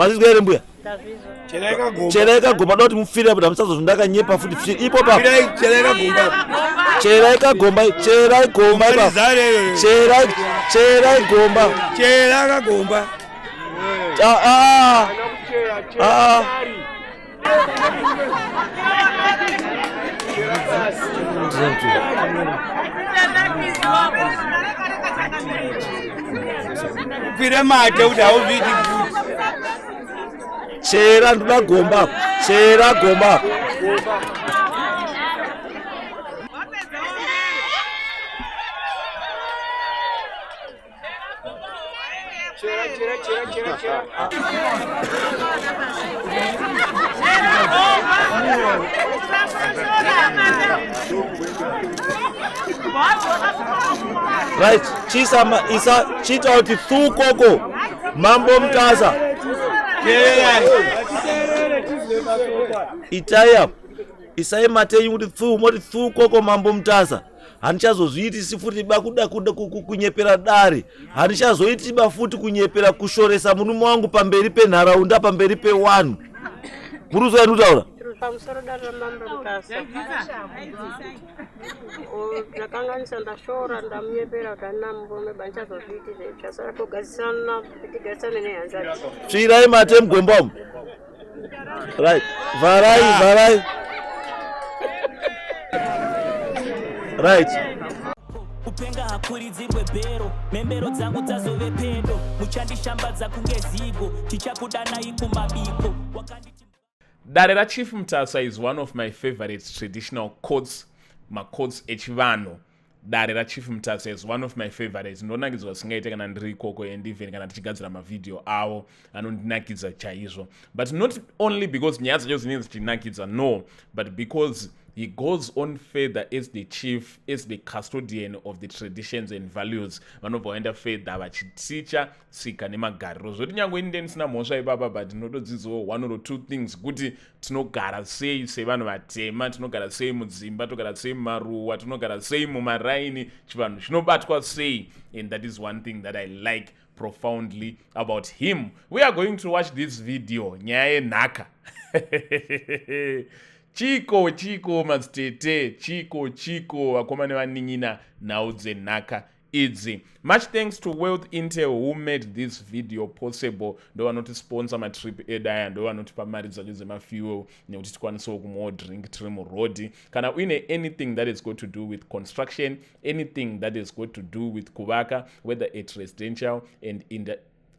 mazizwa ere mbuya cheraika gomba doti mufire kuti musazozondaka nyepa futi ipo pa cheraika gomba cherai gomba cherai gomba Pira mate kuti hauvidi chera ndoda gomba chera gomba right chisama isa chita kuti thukoko mambo mtasa itaya isaye matei kuti moti thukoko mambo mtasa handichazozviitisi futi bakuda kunyepera dare handichazoitiba futi kunyepera kushoresa murume wangu pamberi penharaunda pamberi pewanhu muruzo yanutaura pamusoro dare ramambo mutasa ndakanganisa ndashora ndamunyepera kuti andina murume bandichazozviiti zvechasara kugadzisana tigarisane nehanzati tsvirai mate mugwembamo right varai right kupenga hakuridzirwe bhero membero dzangu dzazove pedo muchandishambadza kunge zigo tichakudanai kumabiko dare rachief mutasa is one of my favorite traditional courts macourts echivanhu dare rachief mutasa is one of my favorites ndonakidza singaite kana ndiri ikoko and even kana tichigadzira mavideo avo anondinakidza chaizvo but not only because nyaya dzacho dzinenge dzichinakidza no but because he goes on further as the chief, as the custodian of the traditions and values vanobva vaenda further vachiticha tsika nemagariro zvoti nyange ini ndisina mhosva ipapa but ndinotodzidzawo one or two things kuti tinogara sei sevanhu vatema tinogara sei mudzimba togara sei mumaruwa tinogara sei mumaraini chivanhu chinobatwa sei and that is one thing that I like profoundly about him. We are going to watch this video nyaya yenhaka chiko madzitete chiko vakomana vanin'ina nhau dzenhaka idzi. Much thanks to Wealth Intel who made this video possible. Ndo vanotisponsor matrip edaya, ndo vanotipa mari dzacho dzemafuel nekuti tikwanisewo kumwawo drink tiri murodhi. Kana uine anything that is going to do with construction, anything that is going to do with kuvaka, whether it's residential and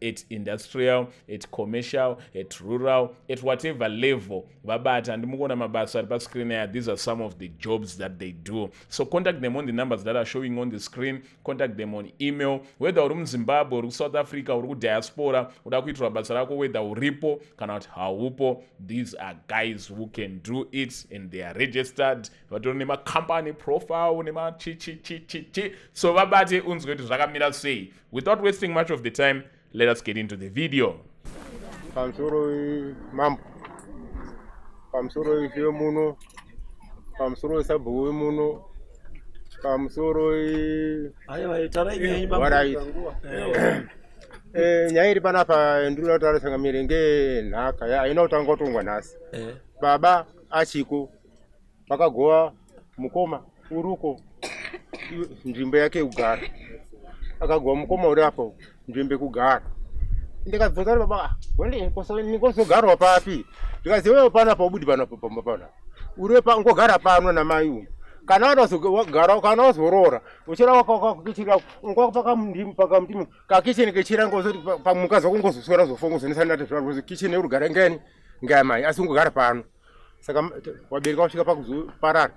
at industrial, at commercial, at rural, at whatever level, vabata and mukona mabasa ari pascreen here, these are some of the jobs that they do. So contact them on the numbers that are showing on the screen, contact them on email, whether uri muZimbabwe, uri South Africa, uri kudiaspora, uda kuitwa basa rako whether uripo kana kuti haupo, these are guys who can do it and they are registered. Vatori nema company profile, nema chi. So vabate unzwe kuti zvakamira sei. Without wasting much of the time, let us get into the video. Pamusoro mambo, pamusoro ifyo muno, pamusoro sabu muno, pamusoro warai. Nyairi panapa ndula tarisanga mirenge nhaka ya ina utangotungwa nasi. Baba achiko pakagoa mukoma uruko nzvimbo yake ugara. Akagoa mukoma uri apo nzvimbo kugara. Ndikabvunza baba, "Wende nikosogara papi?" Ndikazi wewe pana paubudi pana pana. Uri pa ngogara pano na mai uyu. Kana wazogara kana wazorora, uchira wakakukichira ngokupaka mndimi paka mndimi. Ka kitchen kechira ngozoti pamukazi wako ngozoswera zofongo zinisana kuti zvaruzi kitchen urugara ngani ngaya mai asingogara pano. Saka wabereka kusvika pakuzoparara.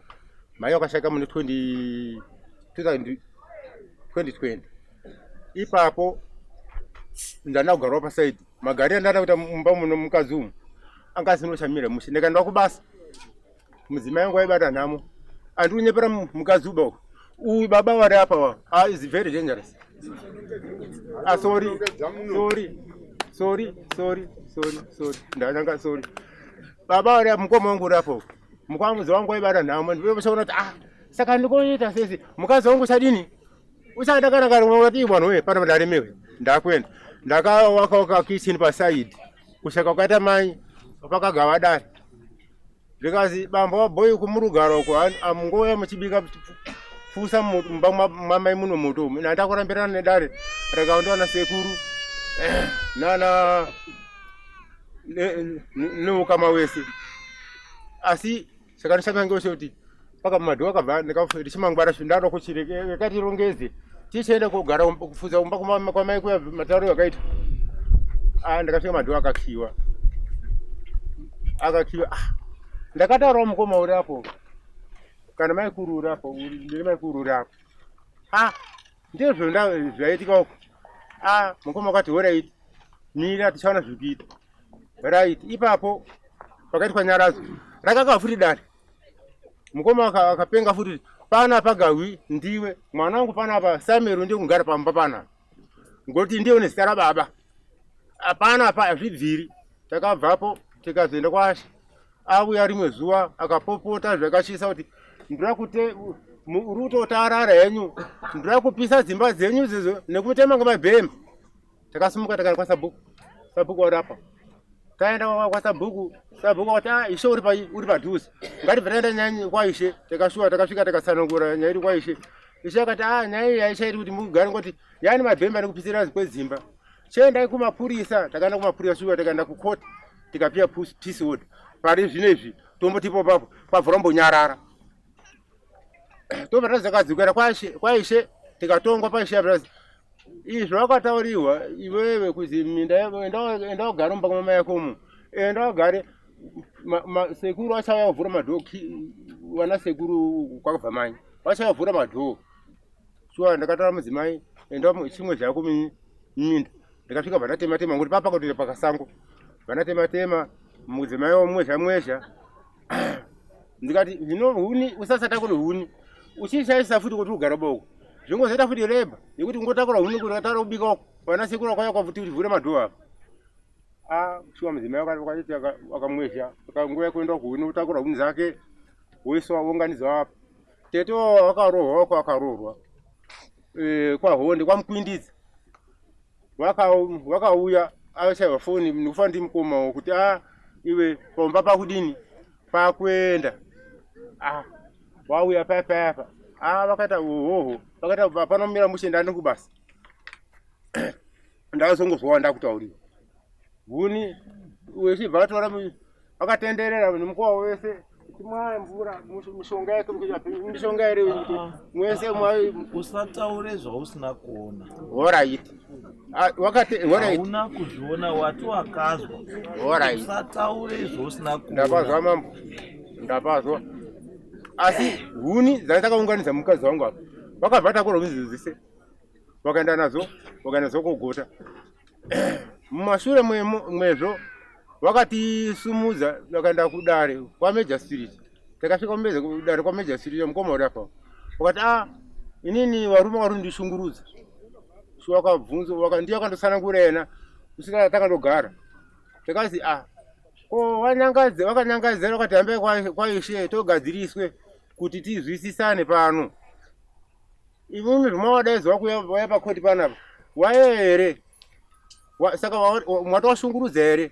Mai wakashaka mune 2020. Ipapo ndana kugara pa side magari andana kuti mumba muno mukazi umu angazinoshamira mushi ndikaenda kubasa mudzimai yangu aibata nhamo andiunyepera mukazi uba uyu baba wari apa is very dangerous. Sorry ndanga sorry baba wari mukoma wangu uri apo mukwamuzi wangu aibata nhamo ndivyochaona kuti saka ndikoita sesi mukazi wangu chadini uchadakana kana ngati bwana we pana ndaremewe ndakwenda ndakawaka kitchen pa side kushaka kwakaita mai pakagava dare rikazi bamba wabhoyi kumurugara uko amungouya muchibika fusa mumba mamai muno moto nandakurambirana nedare rakaondowana sekuru nana neukama wese asi saka ndichanangeosoti paka madho akabva ndichimangwara ndada kuchirekati tichienda kogara kufuza umba kwamai kuya matauro yakaita ndakasvika madho akakiwa ndakataurawo mukoma uri apo kana maikuru uri apo ndiri maikuru uri apo ndizvo zvaitika uko mukoma wakati oraiti mira tichaona zvikuita right ipapo pakaitwa nyaradzo rakaka futi dare mukoma akapenga futi pana pagawi ndiwe mwana wangu pana apa Samuel ndiye kugara pamba pana ngoti ndiye une zita rababa apana apa azvibviri takabvapo tikazoenda kwaShe auya rimwe zuva akapopota zvakashisa kuti ndira rutotarara henyu ndira kupisa dzimba dzenyu idzodzo nekutema ngemabhema takasimuka takaenda kwaSabhuku warapa taenda kwaSabhuku wakati Ishe uri padhuze ngatibviraenda nyaya kwaIshe takashuva takasvika takatsanangura nyaya iri kwaIshe Ishe akati nyaya iyi aichaiti kuti mugare ngoti yani mabhema nekupisira kwedzimba chiendai kumapurisa takaenda kumapurisa shuva takaenda kukoti tikapiwa peace order pari zvinezvi tombotipo papo pavhurambonyarara tobva tazakadzokera kwaIshe tikatongwa paIshe abirazi izvo wakataurirwa iwewe kuzi minda enda ugare mumba kwamai yakomo enda ugare sekuru achauya kuvhura madhoo wana sekuru kwakabva mai vachauya kuvhura madhoo shuwa ndakataura mudzimai enda chimwe zvako minda ndikasvika bvanatema ngoti papakatore pakasango bvanatema mudzimai wamwezha ndikati zvino huni usasatakura huni uchishaisa futi kuti ugara boko zvingozoita futi reba yekuti ungotakura huni kuti ukataura kubika uko vana sekuru kwaya kwafuti kuti vhure madhoo apa shuwa mudzimai wakati akamwezha akanguya kuenda kuhuni utakura huni dzake woiswa wounganidzwa apa tete wakarohwa wako akarohwa kwahonde kwamukwindidza wakauya achaiwa foni nekufa ndimukoma kuti iwe pomba pakudini pakuenda wauya papa vakaita hoho vakaita panomira mushenda ndikubasa ndakazongozwawa ndakutauriwa huni wechibva vatora vakatenderera nemukova wese timwaye mvura mishonga yake mishonga ere mwese usataure zvausina kuona oraiti hauna kuzviona wati wakazwa usataure zvausina kuona ndapazwa mambo ndapazwa asi huni dzatakaunganidza mukadzi wangu apa vakabva takura huni dzese vakaenda nazo kugota mumashure mwezvo vakatisumudza vakaenda kudare kwaMajor Street takasvika kudare kwaMajor Street mukoma uri apa vakati inini varume vari kundishungurudza vakabvunza ndiye vakandotsanangura yena kusvika takandogara takazi ko vakanyangadzira vakati hambai kwaIshe togadziriswe kuti tizwisisane pano imimi zvuma wadaidzwa wauya pakoti panapa waiye here saka mwati washungurudza here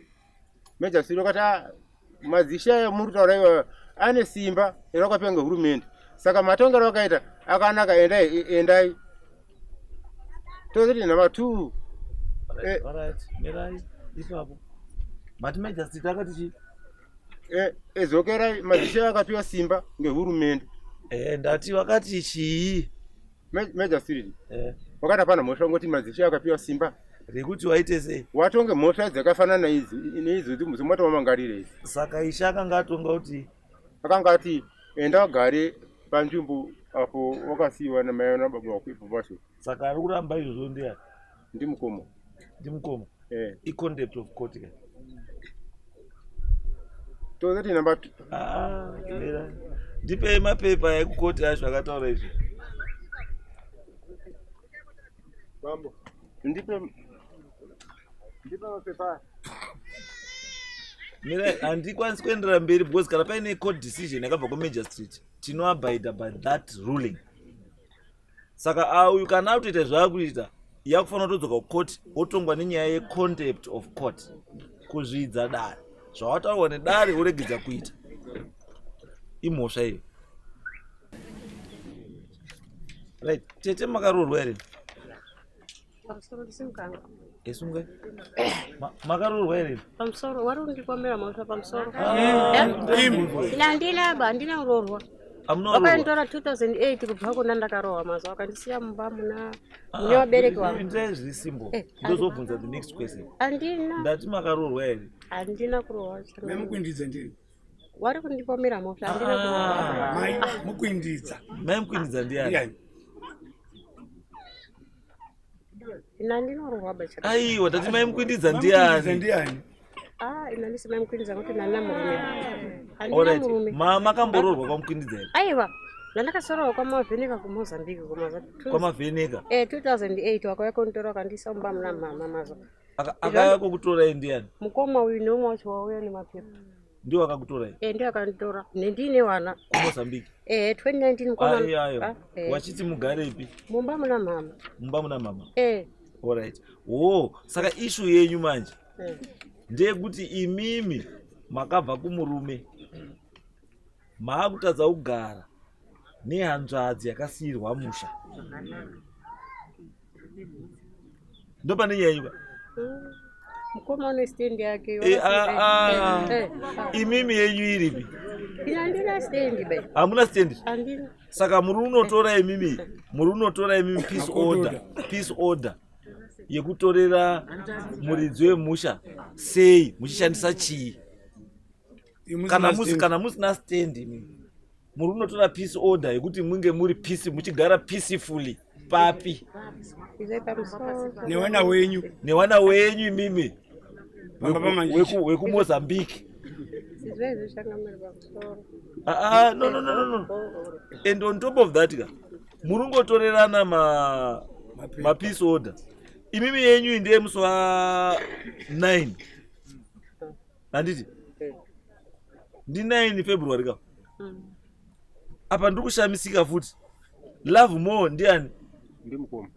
Major Street wakati madzishe muri kutaura iwayo ane simba rakapiwa ngehurumende saka matongero akaita akanaka endai tozoti number 2 mirai ipapo mati Major Street akati chii ezokerai madzishe akapiwa simba ngehurumende ndati wakati chii Major Street wakati hapana mhosva ngoti madzishe akapiwa simba rekuti waite sei watonge mhosva dzakafanana neidzo dzimota wamangarire idzi saka Ishe akanga atonga kuti akanga ati enda ugare panzvimbo apo wakasiyiwa namai nababa wako ipo pasho saka ari kuramba izvozvo ndiani ndimukoma icontempt of court ka tozoti number 2 ndipei mapepa ekukoti acho akataura izvi bambo ndipe mapepa mira handikwanisi kuendera mberi because kana paine court decision yakabva kuMajor Street tinoabide by that ruling saka uyu kana akutoita zvaakuita yakufanira kutodzoka kukoti otongwa nenyaya yecontempt of court kuzvidza dare zvawataurwa nedare uregedza kuita imhosva iyo. Right, tete makaroorwa here pamusoro ndisimukanga esunga makaroorwa here pamusoro wari undikomera mhosva pamusoro ina handina kuroorwa wakaindora 2008 kubva kuna ndakarohwa mazuva wakandisiya mumba mune vabereki vangu. Ndai zviri simple ndozobvunza the next question. Handina. Ndati makaroorwa here Handina kurohwa. Memukwindidza ndiri wari kundipomera mhosva handina kurohwa. mai mukwindidza ndiani? Ina ndinorohwa bachara. Aiwa tati mai mukwindidza ndiani? Ina ndisi mai mukwindidza kuti nana murume. Handina murume. Makamboroorwa kwamukwindidza here? Aiwa ndandakasorohwa kwamavheneka kuMozambique kwamavheneka 2008 wakauya kunditora wakandisa mumba muna mama mazo. Akauya kokutorai ndiani? Mukoma uyu neumwe wacho wauya nemapepa. Ndio wakakutorai? Ndio akanditora nendiine vana kuMozambique 2019 mukoma. Aiyo wachiti mugarepi? Mumba muna mama. Mumba muna mama. Alright. Saka issue yenyu manje ndeyekuti imimi makabva kumurume maakutadza kugara nehanzvadzi yakasiyirwa musha. Ndopane nyanyuka mukoma une stand yake. Imimi yenyu iripi? Ina ndina stand bai. Hamuna stand? Handina. Saka muri unotora imimi peace order yekutorera muridzi wemusha sei muchishandisa chii? Kana musina stand imimi muri unotora peace order yekuti munge muri peace muchigara peacefully papi? Newana wenyu imimi wekuMozambique. No. And on top of that muri ungotorerana peace order. Imimi yenyu ndiye musi wa 9 handiti ndi 9 February ka apa ndiri kushamisika futi. Love more ndiani? Ndi mukoma.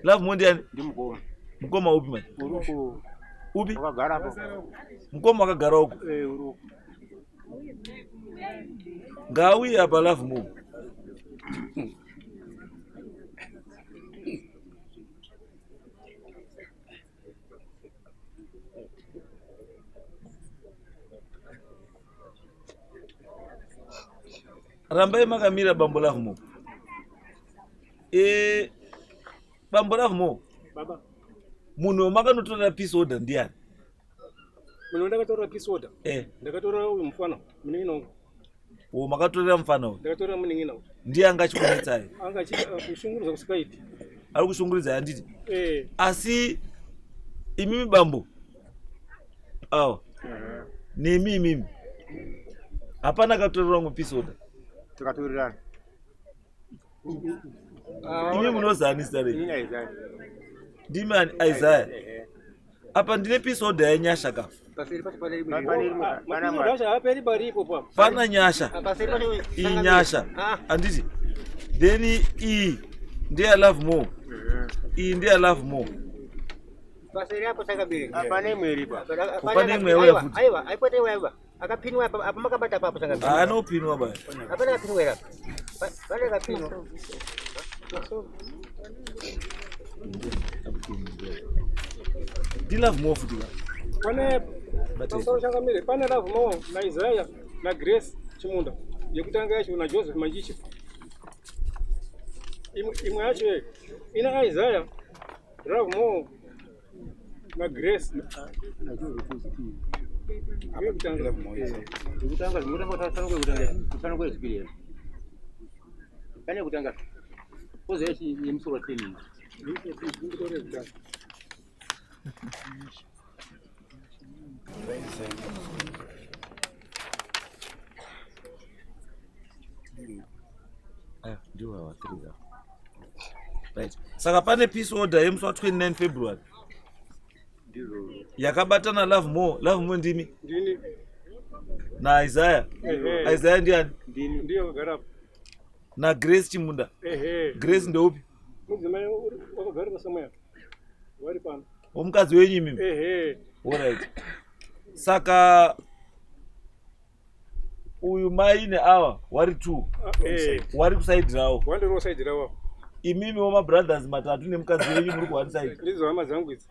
Love more ndiani? Ndi mukoma. Mukoma upi manje? Uruko. Upi? Wakagara hapo. Mukoma wakagara huko. Uruko. Ngauye apa Love more. Rambai makamira bambo Love more. Bambo Love more. Baba. Munhu makanotora peace order ndiani? Munhu ndakatora peace order. Ndakatora uyu mufana muningina uyu. Makatorera mufana uyu? Ndakatora muningina uyu. Ndiye angachikunetsai? Kushunguridza kusikaiti. Ari kushunguridza handiti? Asi imimi bambo nemi hapana katorerwa ngo peace order. Takatorerana. Imi munozanisa re? Ndimi Isaiah. Apa ndine peace order yenyasha ka? Pana nyasha. Inyasha. Anditi. Then ndiye Love more. Ndiye Love more. Pasiri hapo saka bili. Apane mweri pa. Apane mweri ya futi. Aiwa, aipote wewe. Akapinwa hapa, apa makabata hapa saka bili. No pinwa ba. Apane kapinwa hapa. Pale kapinwa. Ndi Love more futi ba. Pane pamusoro changamire pane Love more na Isaiah na Grace Chimunda. Yekutanga yacho na Joseph Manjichi. Imwe yacho ina Isaiah Love more na Grace na Joseph. Abe kutanga Love more. Kutanga mutango tatanga kutanga. Kutanga kwa experience. Kanya kutanga. Poze yachi ni msoro training. Right. Saka pane peace order yemusi wa 29 February yakabatana Love more ndimi na Isaiah. Isaiah ndiani? Ndiyo kagara. Na Grace Chimunda. Grace ndeupi? Mudzimai wakagara pasamaya. Wari pano. Omukadzi wenyu mimi? Alright. Saka uyu mai neava wari 2 wari kusaidirawo wandiri kusaidirawo imimi wama brothers matatu nemukadzi wenyu muri ku one side. ndizo hama dzangu idzi.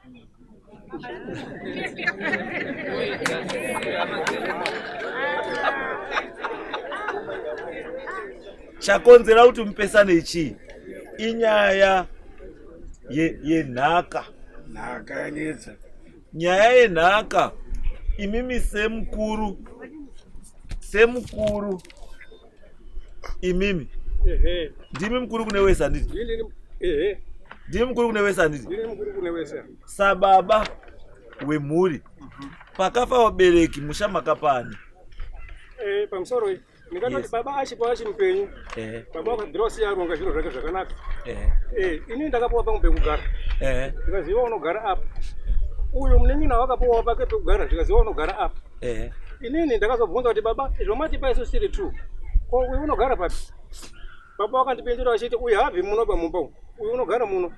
chakonzera kuti mupesane ichi inyaya yenhaka. Nhaka yanetsa. Nyaya yenhaka imimi semukuru imimi ndimi mukuru kune wese handiti. Ndimi mukuru kune wese handiti. Sababa wemhuri pakafa vabereki musha makapani. Pamusoro ndingatoti baba achipo mupenyu baba wakadhirosiya aronga zviro zvake zvakanaka. Ini ndakapuwa pamwe pekugara ndikaziva unogara apa. Uyu munin'ina wakapuwa pake pekugara ndikaziva unogara apa. Inini ndakazobvunza kuti baba zvomatipa isu tiri 2 ko uyu unogara papi. Baba wakandipindura achiti uyu habvi muno pamumba uyu unogara muno.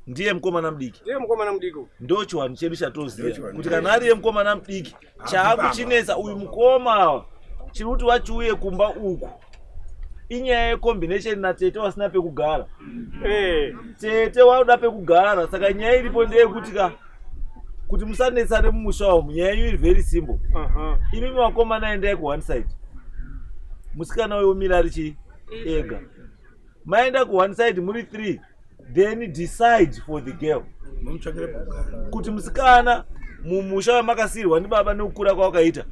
Ndiye mukomana mudiki. Ndiye mukomana mudiki. Ndo chiwanhu chedu chatoziva kuti kana ari mukomana mudiki chaakuchinesa uyu mukoma chiri kuti wachiuye kumba uku inyaya yecombination natete wasina pekugara. Tete wakuda pekugara saka nyaya iripo ndeyekuti kuti musanetsane mumusha umu. Nyaya yenyu iri very simple. Imimi vakomana endai ku one side, musikana uyo mira ari ega. Maenda ku one side muri 3 then decide for the girl. Kuti musikana mumusha wamakasirwa ndi baba nekukura kwawakaita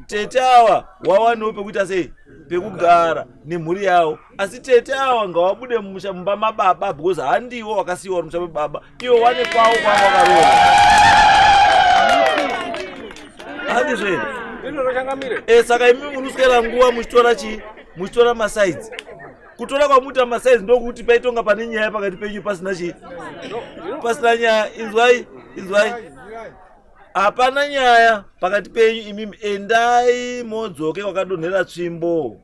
tete awa wawanewo pekuita sei pekugara nemhuri yawo, asi tete awa ngawabude mumusha mumba mababa because handiwo wakasiyiwa mumusha mababa, iwo wane kwawo kwawakaroa. Handizveni saka imi munoswera nguva muchitora masides. Kutora kwamuita masides ndokuti paitonga pane nyaya pakati penyu pasina nyaya. Inzwai hapana nyaya pakati penyu imimi. Endai modzoke wakadonhera tsvimbo.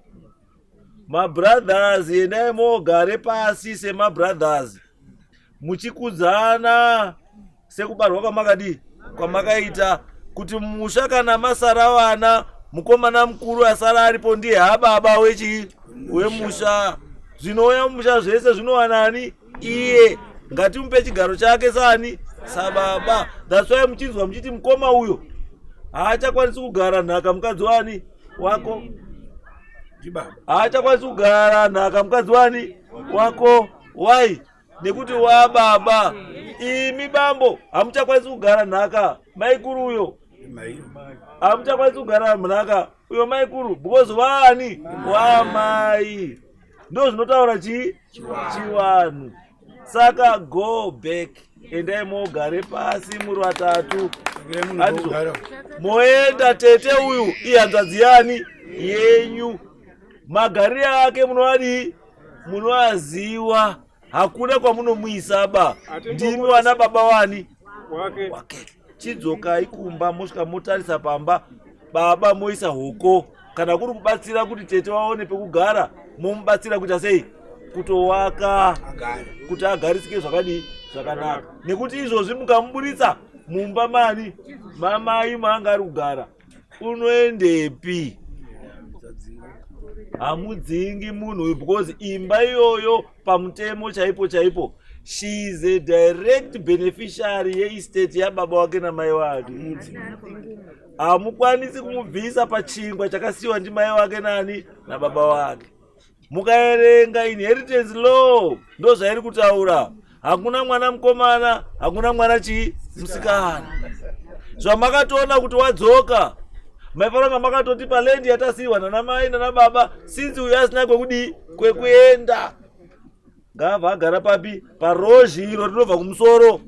Mabrothers endai mogare pasi semabrothers muchikudzana sekubarwa kwamakaita kuti musha kana masara vana mukomana mukuru asara aripo ndiye hababa wemusha. Zvinouya mumusha zvese zvinowanani iye. Ngatimupe chigaro chake sani sababa. That's why muchinzwa muchiti mukoma uyo haachakwanisi kugara nhaka mukadzi wako. Haachakwanisi kugara nhaka mukadzi wako. Why? Nekuti wababa. Imi bambo hamuchakwanisi kugara nhaka maikuru uyo. Hamuchakwanisi kugara nhaka uyo maikuru because wani wamai. Ndo zvinotaura chiwanhu. Saka go back. Endai mogare pasi muri vatatu. Moenda tete uyu ihanzvadzi yani yenyu. Magarire ake munoaziwa. Hakuna kwamunomuisa ba. Ndimi wana baba wani wake. Chidzokai kumba mosvika motarisa pamba baba moisa hoko. Kana kuri kubatsira kuti tete waone pekugara momubatsira kuti sei kutowaka kuti agarisike zvakanaka. Nekuti izvozvi mukamuburitsa mumba mamai maanga ari kugara unoendepi? Hamudzingi munhu uyu because imba iyoyo pamutemo chaipo she is a direct beneficiary yeestate yababa wake namai wake. Hamukwanisi kumubvisa pachingwa chakasiyiwa ndimai wake nababa wake. Mukaerenga inheritance law ndo zvairi kutaura. Hakuna mwana mukomana, hakuna mwana musikana. Zvamakatoona kuti wadzoka maifanira makatoti palendi yatasiyiwa nanamai nanababa since uyu asina kwekuenda. Ngabva agara papi? Parozhi iro rinobva kumusoro.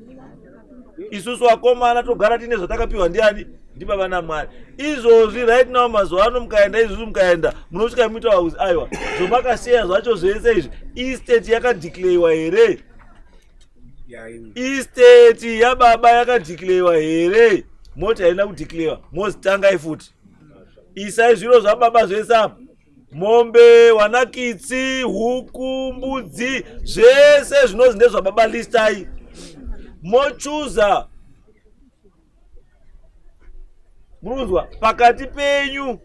Isusu vakomana togara tine zvatakapiwa ndiani? Ndibaba naMwari. Izvozvi right now mazuva ano mukaenda munosvika muita kuti aiwa zvomakasiya zvacho zvese izvi estate yakadeclarewa here? Estate yababa yakadeclarewa here? Moti haina kudeclarewa. Mozitangai futi. Isai zviro zvababa zvese apa. Mombe, wanakitsi, huku, mbudzi, zvese zvinozi ndezvababa listai. Mochuza Murunzwa pakati penyu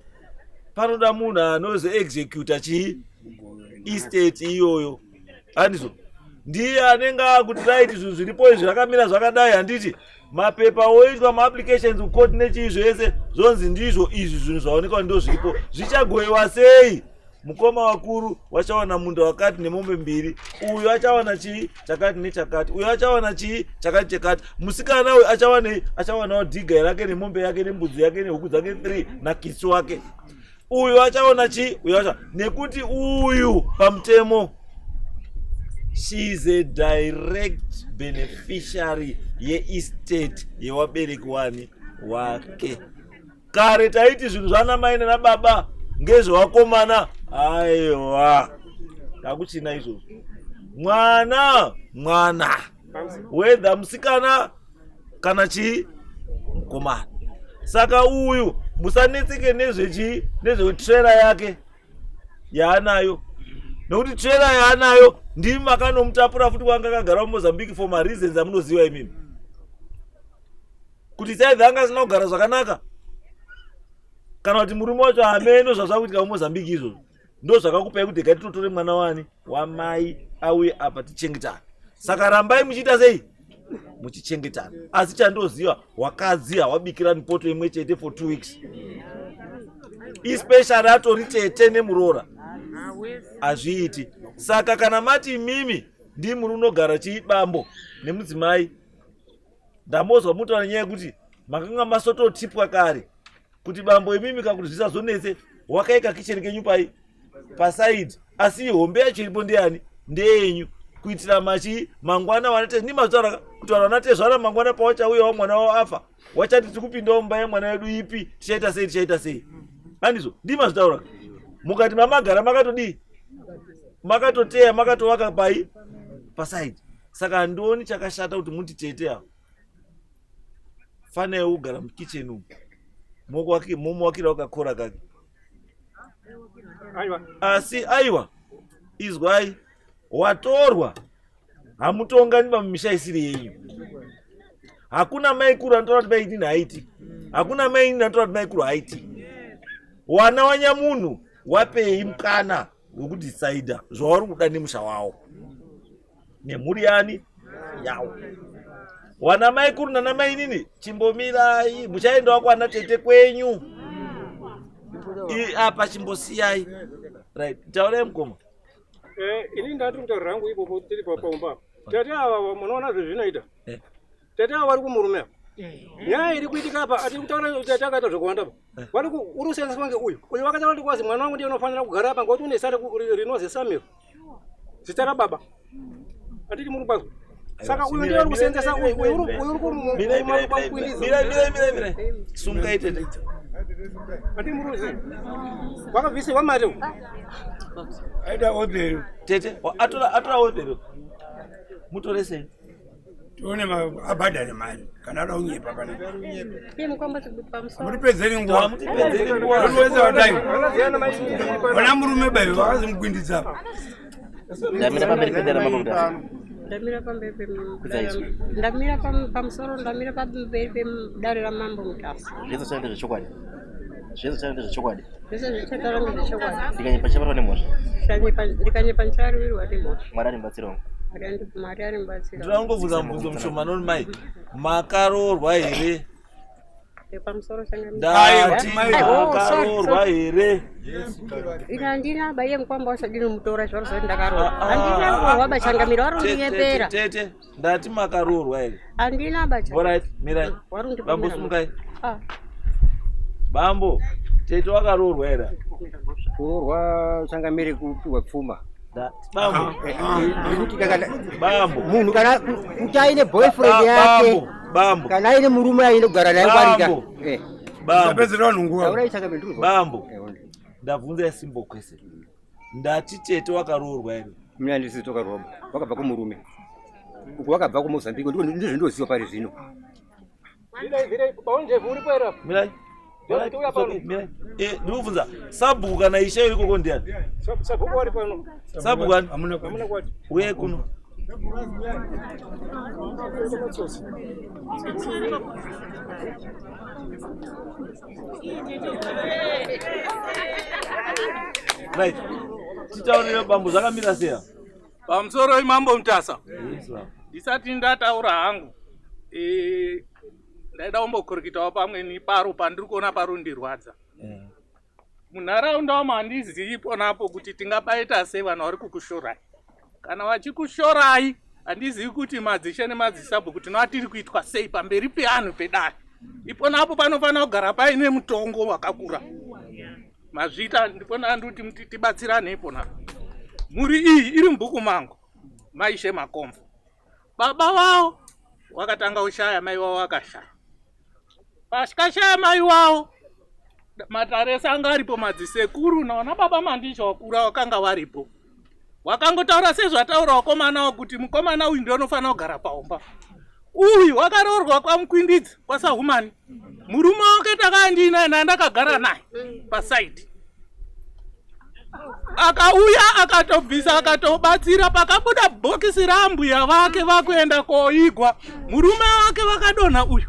panoda munhu anozi executor chi estate iyoyo. Andizo ndiye anenge akuti right zvinhu zviripo izvi zvakamira zvakadai handiti mapepa oitwa maapplications kukoti nechizvo yese zvonzi ndizvo izvi zvinhu zvaonekwa ndo zviripo zvichagoiwa sei? Mukoma wakuru wachawana munda wakati nemombe mbiri, uyu achawana chii chakati nechakati, uyu achawana chii chakati chekati, musikana uyu achawanawo dhiga rake nemombe yake nembudzi yake nehuku dzake 3 nakitsi wake. Uyu achawana chii, uyu achawana nekuti uyu pamutemo she is a direct beneficiary ye-estate yewabereki wake. Kare taiti zvinhu zvana mai nana baba ngezvewakomana, aiwa takuchina izvozvo. Mwana whether musikana kana chii mukomana. Saka uyu musanetseke nezvetrailer yake yaanayo, nekuti trailer yaanayo ndimi makanomutapura futi wanga akagara muMozambique for my reasons amunoziva imimi. Kuti saidhi anga asina kugara zvakanaka kana kuti murume wacho hameno zvazvakuitika muMozambique izvozvo ndo zvakakupai kuti gatitotore mwana wani wamai auye apa tichengetana. Saka rambai muchiita sei? Muchichengetana. Asi chandoziva wakadzi hawabikira poto imwe chete for 2 weeks, especially atori tete nemuroora hazviiti. Saka kana mati mimi ndi muri unogara chiibambo nemudzimai, ndambozwa mutaura nyaya yekuti makanga masototipwa kare kuti bambo imimi kakuti zvisazonetse wakaika kicheni kenyu pasaidi, asi hombe yacho iripo ndeyani? Ndeyenyu, kuitira mangwana wanate ni mazvara kuti vanhu vanatezvara mangwana pawachauyawo mwana wavo afa wachati tikupindawo mumba yemwana wedu ipi, tichaita sei? Handizvo ndimazvitaura. Mukati mamagara makatodii, makatoteya, makatovaka pasaidi. Saka ndoni chakashata kuti muti tete ava fanaiwo kugara mukicheni umu momuvakira wakakora kake. Asi aiwa izwai, watorwa hamutonganiba mumisha isiri yenyu. Hakuna mai kuru anotaura kuti maitini haiti, hakuna mai ini anotaura kuti mai kuru haiti. Wana wanyamunhu wapei mukana wekudhisaidha zvauri kuda nemusha wawo nemhuri yani yawo. Wana mai kuru nana mai nini chimbomirai, muchaendawo kwana tete kwenyu apa chimbosiyai. Right, taurai mukoma. Ini ndati kutaura rangu ipopo tiri paumba. Tete ava munoona zvezvinoita. Tete ava vari kumurume. Nyaya iri kuitika apa ati kutaura kuti tete akaita zvakawanda apa. Vari uri kusenzeswa ngeuyu. Uyu vakataura kuti kwazi mwana wangu ndiye unofanira kugara apa ngekuti une zita rinonzi Samuel. Zita rababa. Atiti muri kwazvo. Saka uyu ndiye uri kusenzesa uyu uri kumira sungai tete. Ati muruzi. Vakabvisi vamate. Aida odero. Tete atora odero. Mutore sei? Tuone abhadhare mali kana ada unyepa kana. Iye mukomba pamusoro. Muripedzeri nguwa. Mutipedzeri nguwa. Unoweza wadai. Wana murume bayo vakazimugwindisa. Ndamira pamberi pedera mambo mutasa. Ndamira pamberi ndamira pamusoro, ndamira pamberi pedare ramambo mutasa. Zvese chaende zvechokwadi. Zvese zvichataura ngezvechokwadi. Ndikanyepa chabatwa nemhosva. Ndikanyepa ndicharuwirwa nemhosva. Mwari arimbatsirawo. Mwari arimbatsirawo. Ndinongobvunza mubvunzo mushoma noni mai. Makaroorwa here? Pamusoro changa. Ndati makaroorwa here? Handina baiye mukwamba wasadini mutora zvaro zvati ndakaroorwa. Handina kuroorwa bachangamira warundinyepera. Tete ndati makaroorwa here? Handina bachangamira. Alright, mirai. Bambo sumukai. Bambo, tete wakaroorwa here? Kuroorwa changamire kupiwa pfuma. Bambo munhu kana kuti aine boyfriend yake kana aine murume aine kugara naye kwarika Bambo ndabvunza yasimbo kwese ndati tete wakaroorwa here? Mina ndisi tokaroorwa wakabva kumurume uko wakabva kuMozambique ndizvo ndinoziva pari zvino. Mirai ndikubvunza sabhuku kana ishe irikoko ndiani? Sabhuku wari pano. Sabhuku ani? Uye kuno. Right. Titaonera bambo zvakamira seya. Pamusoro imambo Mutasa. Ndisati ndataura hangu. Ndaida kumbokurikitawo pamwe ni paro pandiri kuona parundirwadza. Munharaunda wamandizivi ponapo kuti tingabaita sei vanhu vari kukushorai. Kana vachikushorai handizivi kuti madzishe nemadzisabhu kuti tiri kuitwa sei pamberi peanhu pedare. Iponapo panofanira kugara paine mutongo wakakura. Mazvita ndipona nduti tibatsirane iponapo. Muri iyi iri mubhuku mangu maishe Makomva. Baba wao wakatanga kushaya, mai wao wakashaya. Pashikashaya mai wao mataresa anga aripo madzisekuru naona baba mandisha wakura wakanga varipo. Wakangotaura sezvataura wakomana kuti mukomana uyu ndio unofanira kugara paumba. Uyu wakaroorwa kwaMukwindidzi kwaSahumani. Murume wake takandina nandakagara naye pasaidi. Akauya akatobvisa akatobatsira pakabuda bhokisi rambuya vake vakuenda koigwa. Murume wake vakadonha uyu.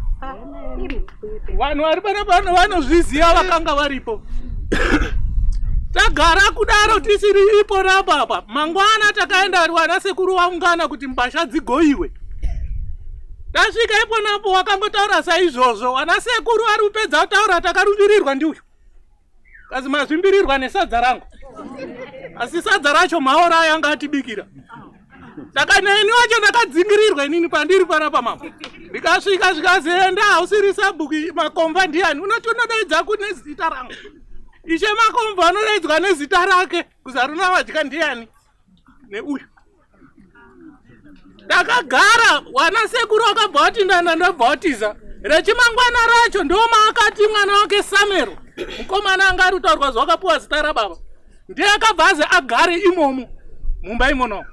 Vanhu vari pano vanozviziva vakanga varipo. Tagara kudaro tisiri ipo rababa. Mangwana takaenda wana sekuru waungana kuti mbasha dzigoiwe. Tasvika ipo napo wakangotaura saizvozvo. Wana sekuru ari kupedza kutaura takarumbirirwa ndi uyu. Kazi mazvimbirirwa nesadza rangu. Asi sadza racho maora ayanga atibikira. Takaneni wacho ndakadzingirirwa inini pandiri panapa mama. Ndikasvika zvikazenda hausiri sabhuku Makomva ndiani. Unoti unodaidza kune zita rangu. Ishe Makomva anodaidzwa nezita rake. Kuzaruna wadya ndiani. Neuyu. Takagara wana sekuru wakabva kuti ndandobhautiza. Rechimangwana racho ndoma akati mwana wake Samero. Mukomana anga ari kutaurwa zvakapuwa zita rababa. Ndiye akabva azi agare imomo mumba imomo.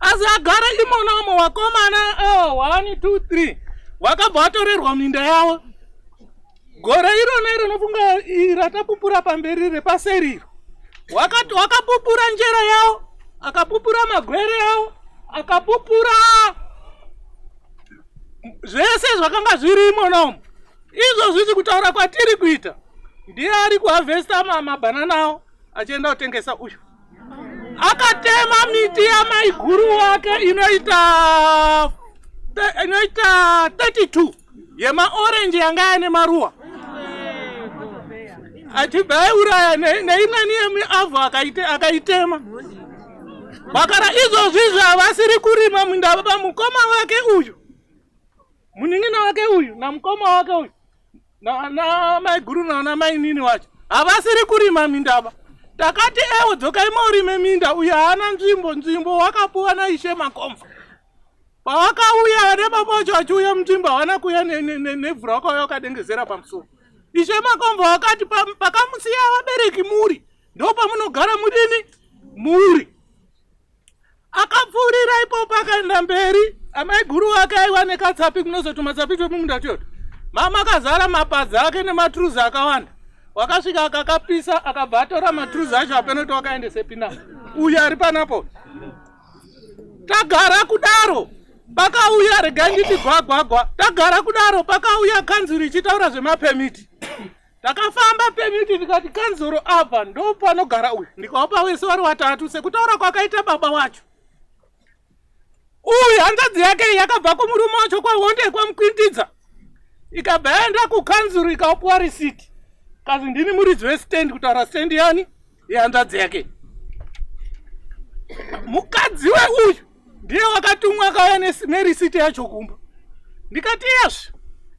Azi agare imomo wakomana 1 2 3 wakabva atorerwa minda yawo. Gore iro nero nofunga iratapupura pamberi repaseriro. Wakapupura njera yawo, akapupura magwere yawo, akapupura zvese zvakanga zviri imomo. Izvo zvisi kutaura kwatiri kuita. Ndiye ari kuhavesta mabanana awo achienda kutengesa uyu. Akatema miti yamaiguru wake inoita 32 yemaorenji yanga ane maruwa. Achibaiuraya neimweni yemiavho akaitema. Bakara izvozvizvo havasiri kurima mundaba mukoma wake uyu. Muning'ina wake uyu na mukoma wake uyu. Na maiguru na mainini wacho. Havasiri kurima mindaba. Takati ewo dzokai maurime minda uya hana nzvimbo wakapuwa naishe Makomva. Pawakauya nebaba wacho achiuya munzvimbo hawana kuuya nevhura wakauya wakadengezera pamusoro. Ishe Makomva wakati pakamusiya vabereki muri ndo pamunogara mudini muri. Akapfuurira ipopo akaenda mberi. Amaiguru wake aiwa nekatsapi kunozoti matsapi twemumunda tyoto. Mama akazara mapadzi ake nematruzi akawanda. Wakasvika akakapisa akabva atora matruzi acho apenoti wakaendese Pinama. Uyu ari panapo. Tagara kudaro pakauya regai nditi gwagwagwa. Tagara kudaro pakauya kanzuru ichitaura zvemapemiti. Takafamba pemiti tikati kanzuru apa ndo panogara uyu. Ndikawapa wese vari watatu sekutaura kwakaita baba wacho. Uyu hanzvadzi yake yakabva kumurume wacho kwaonde kwaMukwindidza. Ikabvaenda kukanzuru ikapuwa risiti. Kazi ndini muridzi westand kutaura stand yani yehanzvadzi yake. Mukadzi weuyu ndiye wakatumwa akauya nerisiti yacho kumba. Ndikati yezvo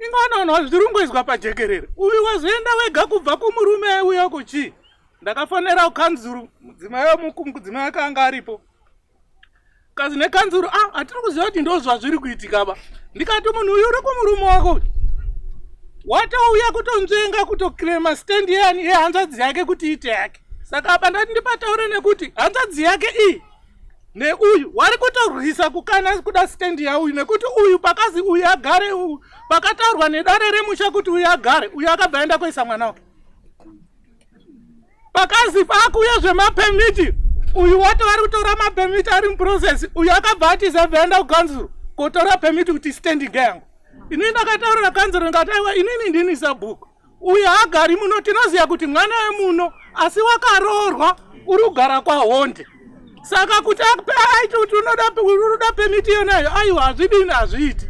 ingoona zviri kungoizwa pajekerere. Uyu wazoenda wega kubva kumurume uya kuchii. Ndakafonera kukanzuru mudzimai akanga aripo. Kazi nekanzuru hatiri kuziva kuti ndo zvazviri kuitika ba. Ndikati munhu uyu uri kumurume wako. Watauya kutonzvenga kutokirema stand yani yehanzvadzi yake kuti ite yake. Saka apa ndati ndipataure nekuti hanzvadzi yake iyi neuyu wari kutorwisa kukana kuda stand yauyu nekuti uyu pakazi uyu agare uyu pakataurwa nedare remusha kuti uyu agare uyu akabva aenda kuisa mwana wake. Pakazi pakuya zvemapemiti uyu wato ari kutora mapemiti ari muprocess, uyu akabva ati sabvaenda kukanzuro kotora pemiti kuti standing yangu. Ini ndakataurira kanzuro ndikati aiwa inini ndini sabhuku. Uyu hagari muno, tinoziva kuti mwana wemuno asi wakaroorwa uri kugara kwaHonde. Saka kuti aiti kuti unoda pemiti yonayo, aiwa hazvidini hazviiti.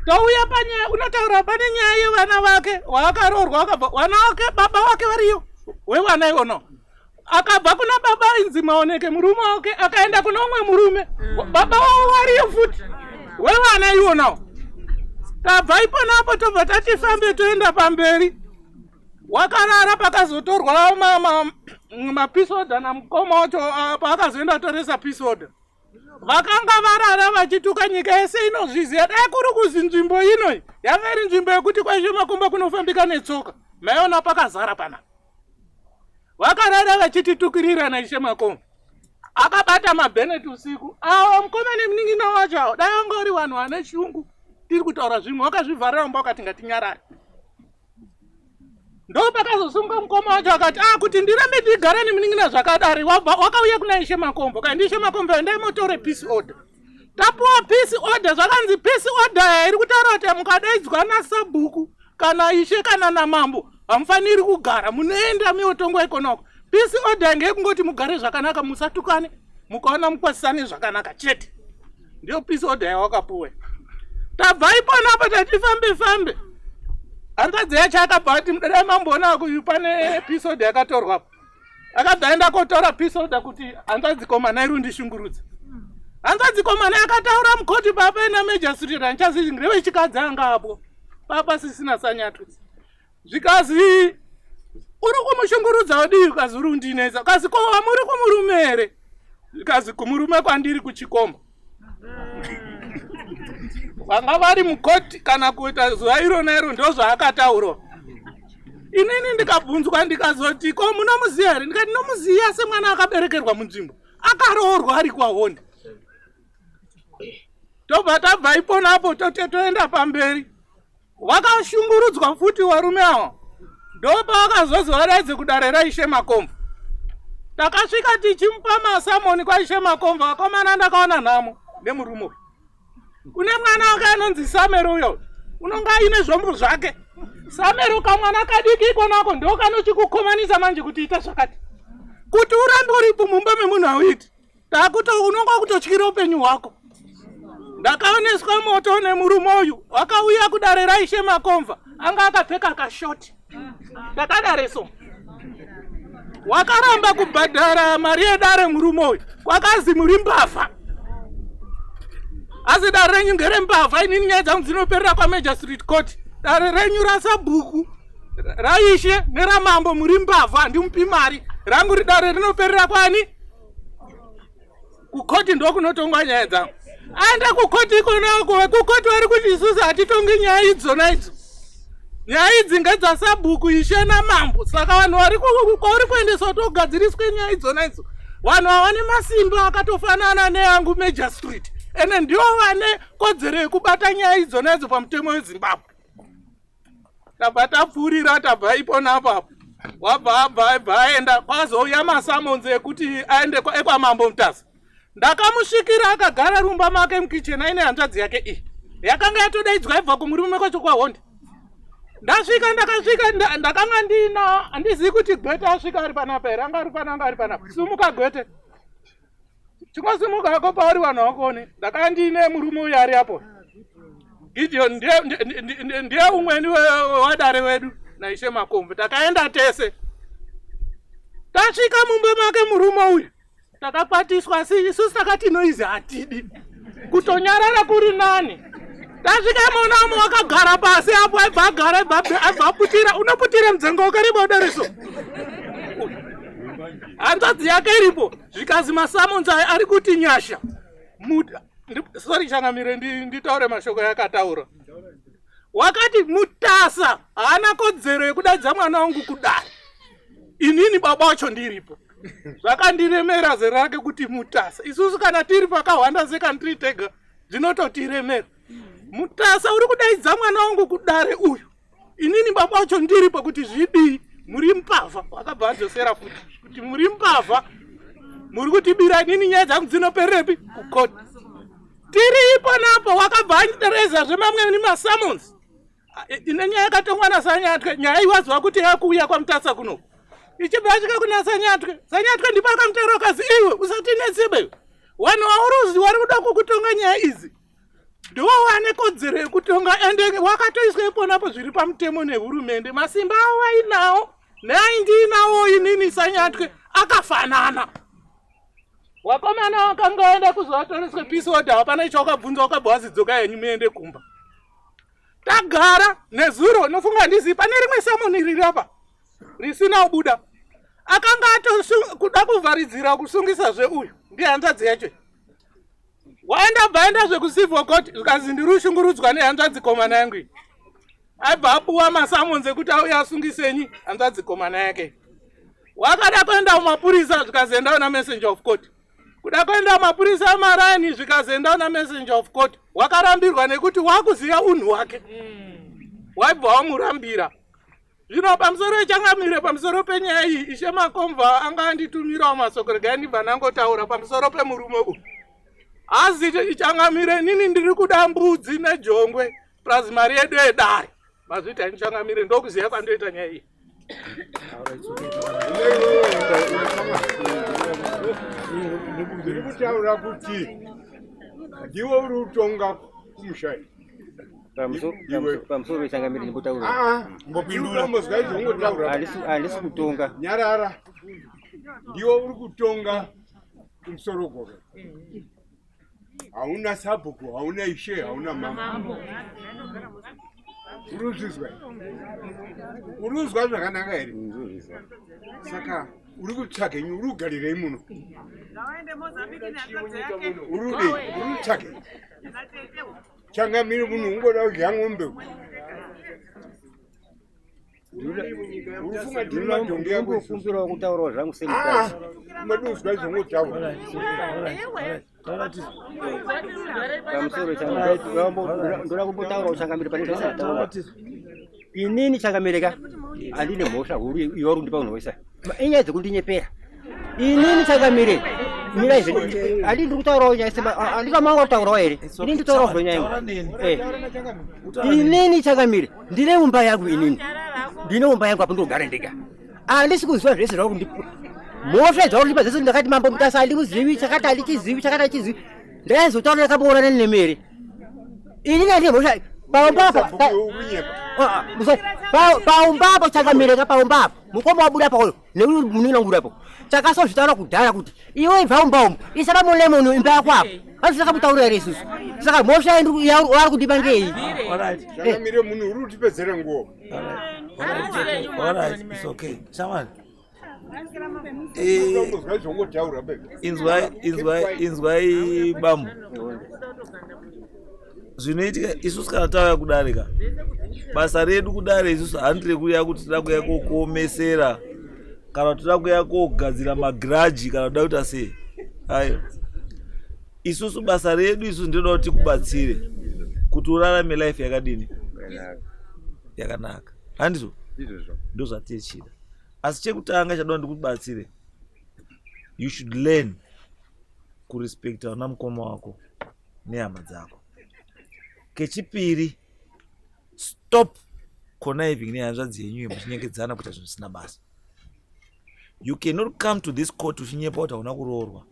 Touya panyaya, unotaura pane nyaya yevana vake waakaroorwa, vana vake baba vake variyo wevana ivono. Akabva kuna baba inzi Maoneke murume wake akaenda kuna umwe murume baba wavo variyo futi wevana ivonawo. Tabva iponapo tobva tatifambe toenda pamberi. Wakarara pakazotorwa mapisoda namukoma wacho paakazoenda toresa pisoda. Vakanga varara vachituka nyika yese inozviziva. Dai kuri kuzi nzvimbo ino yanga iri nzvimbo yekuti kwaIshemakomba kunofambika netsoka. Maiona pakazara panapa. Vakarara vachititukirira naIshemakomba. Akabata mabheneti usiku. Awo mukoma nemunin'ina wacho awo dai vanga vari vanhu vane shungu. Tiri kutaura zvimwe wakazvivharira mumba wakati ngatinyarare. Ndo pakazosunga mukoma wacho akati kuti ndirambe ndigara nemunin'ina zvakadari. Wakauya kuna Ishemakomba kandi Ishemakomba endai motore peace order. Tapuwa peace order, zvakanzi peace order iri kutaura kuti mukadaidzwa naSabhuku kana Ishe kana namambo hamufaniri kugara, munoenda miotongwa ikonako. Peace order ngeyekungoti mugare zvakanaka, musatukane, mukaona mukwasisane zvakanaka chete. Ndio peace order yawakapuwa. Tabva iponapo tatifambe. Hanzvadzi yacho akabva ati mudada mamboona pane peace order yakatorwapo. Akabva aenda kotora peace order kuti hanzvadzi komana iri kundishungurudza. Hanzvadzi komana akataura mukoti papa ina magistrate handichazivi ngewe chikadzi anga apo. Papa sisina sanyatudzi. Zvikazi uri kumushungurudza wadii ukazi uri kundinetsa. Ukazi ko muri kumurume here? Zvikazi kumurume kwandiri kuchikomba. Vanga vari mukoti kana kuita zuva irona iro ndo zvaakataura. Inini ndikabvunzwa ndikazoti ko munomuziva here? Ndikati ndinomuziva semwana akaberekerwa munzvimbo. Akaroorwa ari kwaHonde. Tobva tabva iponapo toenda pamberi. Vakashungurudzwa futi varume ava. Ndo pavakazozi vadaidze kudare raIshemakomba. Takasvika tichimupa masamoni kwaIshemakomba. Vakomana ndakaona nhamo nemurume uyu. Kune mwana wake anonzi Samero uyo. Unonga aine zvombo zvake. Samero kamwana kadiki ikonako ndo kanochikukomanisa manje kuti ita zvakati. Kuti urambe uripo mumba memunhu hauiti. Takuti unonga kutotyira upenyu hwako. Ndakaoneswa moto nemurume uyu. Wakauya kudare raIshemakomba. Anga akapfeka kashoti. Takadareso. Wakaramba kubhadhara mari yedare murume uyu. Kwakazi muri mbavha. Asi dare renyu ngerembavha, inini nyaya dzangu dzinoperera kwaMagistrate Court. Dare renyu raSabhuku, raIshe neramambo muri mbavha, handimupi mari. Rangu dare rinoperera kwani? Kukoti ndo kunotongwa nyaya dzangu. Aenda kukoti ikonako, kukoti vari kuti isusu hatitongi nyaya idzona idzo. Nyaya idzi ngedzaSabhuku, Ishe namambo. Saka vanhu kwauri kuendeswa togadziriswe nyaya idzona idzo. Vanhu vane masimba akatofanana neyangu Magistrate. Ene ndio vane kodzero yekubata nyaya idzona idzo pamutemo weZimbabwe. Tabva tapfuurira tabva iponapo. Wabva aenda kwazouya masamonzi ekuti aende ekwamambo Mutasa. Ndakamusvikira akagara rumba make mukicheni aine hanzvadzi yake iyi. Yakanga yatodaidzwa ibva kumurume kwacho kwaHonde. Ndakasvika ndakanga ndina handizivi kuti Gwete asvika ari panapa here, anga ari panapa. Sumuka Gwete. Chingosimuka yako pauri vanhu vakone. Ndakanga ndine murume uyu ari apo. Gideon ndiye umweni wadare wedu naIshemakomba. Takaenda tese. Tasvika mumba make murume uyu. Takakwatiswa isusu takati noizi hatidi. Kutonyarara kuri nani. Tasvika monamo wakagara pasi apo abva putira. Unoputira mdzengo ukaribo dareso. Hanzvadzi yake iripo. Zvikazi masamonzi ari kuti nyasha. Sorry Changamire nditaure mashoko yakataura. Wakati Mutasa haana kodzero yekudaidza mwana wangu kudare. Inini baba wacho ndiripo. Zvakandiremera zera rake kuti Mutasa. Isusu kana tiri pakahwanda secondary tega zvinototiremera. Mutasa uri kudaidza mwana wangu kudare uyu. Inini baba wacho ndiripo kuti zvidii muri mbavha. Wakabva adzosera futi kuti muri mbavha. muri kutibira nini nyaya dzangu dzinoperepi kukoti tiripo napo wakabva anyereza zvemamwe nemasamons ine nyaya yakatongwa naSanyatwe nyaya iwazwa kuti yakuuya kwaMutasa kuno ichibva asvika kuna Sanyatwe ndipo akamutaura kazi iwe usati netsebe vanhu vauruzi vari kuda kukutonga nyaya idzi ndiwo wane kodzero yekutonga ende wakatoiswa iponapo zviri pamutemo nehurumende masimba avo vainawo neaindinawo inini Sanyatwe akafanana wakomana wakanga waenda kuzoatoreswe peace order hapana icho wakabvunza wakabva wazidzoka henyu muende kumba tagara nezuro nofunga ndizi pane rimwe samoni riri apa risina ubuda akanga kuda kuvharidzira kusungisa zveuyu ndihanzvadzi yacho waenda bhaenda zvekucivil court zikazi ndiri ushungurudzwa nehanzvadzi komana yangu aibva apuwa masamonzi ekuti auya asungisenyi hanzvadzi komana yake wakada kuenda kumapurisa zvikazoendawo namessenger of court kuda kuenda mapurisa amarani zvikazoendawo namessenger of court wakarambirwa nekuti wakuziva unhu hwake waibva wamurambira zvino pamusoro ichangamire pamusoro penyaya iyi ishe Makomva anga anditumirawo masoko regai ndibva nangotaura pamusoro pemurume uyu asi ichangamire nini ndiri kuda mbudzi nejongwe plus mari yedu yedare mazviti hanichangamire ndokuziva kwandoita nyaya iyi ndiri kutaura kuti ndiwe uri kutonga kumushai pamusoro wechangamire ndimbotaura ngopindura mozvaizongotaura handisi kutonga nyarara ndiwe uri kutonga kumusoro gobe hauna sabhuku hauna ishe hauna mama uruzwa zvakanaka here saka uri kutsvaga nyu uri kugarirei muno uri kutsvaga changamire munhu ungoda kudya ng'ombe urufunga ndiri madhongi yako ndinokumbirawo kutaurawo zvangu semukadzi madozwa izongotaura pamusoro ndoda kumbotaurawo changamire pane zvasataura inini changamireka handine mhosva huru iwa uri kundipa unhowesa inyaya dzekundinyepera inini changamire handii ndiri kutaurawo nyaya sema handina manga kutaurawo here inini nditaurawo zvonyaya inini changamire ndine mumba yangu inini ndine mumba yangu apo ndogara ndega handisi kuziva zvese zvava kundipa mhosva dzava kundipa dzese ndakati mambo Mutasa handikuzivi chakati handichizivi chakati handichizivi ndaizotaura ndakamboonana nemere inini handine mhosva paumbapo changamireka paumbapo mukoma wabuda pauyo neuyu munina nguri apo takasozvitaura kudhara kuti iwe ibva umba umu isara mulemoni imba yako apo handisaka kutaura here isusu saka mhosva vari kundipa ngei changamire munhu uri kutipedzere nguo inzwai bambo zvinoitika isusu kana tauya kudarika basa redu kudare isusu handi rekuya kuti tida kuya kokuomesera kana tida kuya kogadzira magiraji kana kuda kuita sei ayo isusu basa redu isusu ndinoda kuti tikubatsire kuti urarame life yakadini yakanaka handizvo ndo zvatiechida asi chekutanga chadoda ndikubatsire you should learn kurespecta vana mukoma wako nehama dzako. Kechipiri, stop conniving nehanzvadzi yenyu muchinyengedzana kuita zvinhu zvisina basa. You cannot come to this court uchinyepa kuti hauna kuroorwa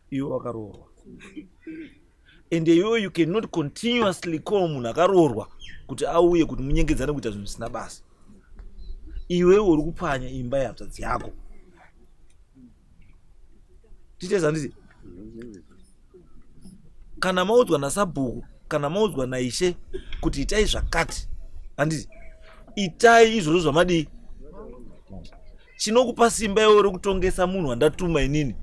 iwe wakaroorwa, and you cannot continuously call munhu akaroorwa kuti auye kuti munyengedzane kuita zvinhu zvisina basa. Iwe uri kupanya imba yahanzvadzi yako. Ticheza nditi kana maudzwa naSabhuku kana maudzwa naIshe kuti itai zvakati, handiti itai izvozvo zvamadi. Chinokupa simba iwe uri kutongesa munhu wandatuma inini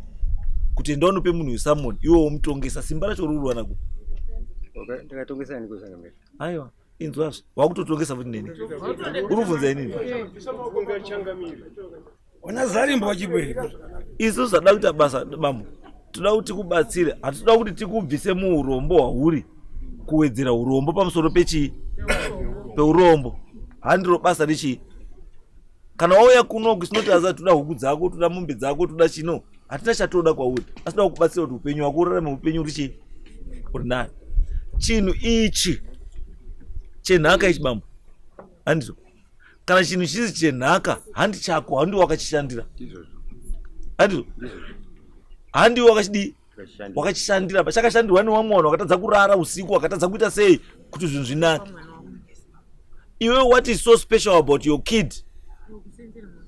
kuti enda unope munhu Samoni, iwe umutongesa. Simba racho ruri kuwana ku ndakatongesa niko Changamire. Aiwa, inzwazvo wakutotongesa futi nini? Urubvunza inini? Ona zarimbo wachibwera. Isu zvada kuita basa bambo. Toda kuti kubatsire, hatoda kuti tikubvise muurombo hwauri kuwedzera urombo pamusoro pechi peurombo. Handiro basa rechi. Kana wauya kuno kusinoti aza toda huku dzako, toda mombe dzako, toda chino, hatina chatoda kwauri, asi toda kubatsira kuti upenyu hwako urarame upenyu uri nani. Chinhu ichi chenhaka ichi bambo, handizvo. Kana chinhu chisi chenhaka, handi chako, handi wakachishandira, handizvo. Handi wakachishandira, chakashandirwa nevamwe vanhu vakatadza kurara usiku, vakatadza kuita sei kuti zvinhu zvinake. Iwe, what is so special about your kid?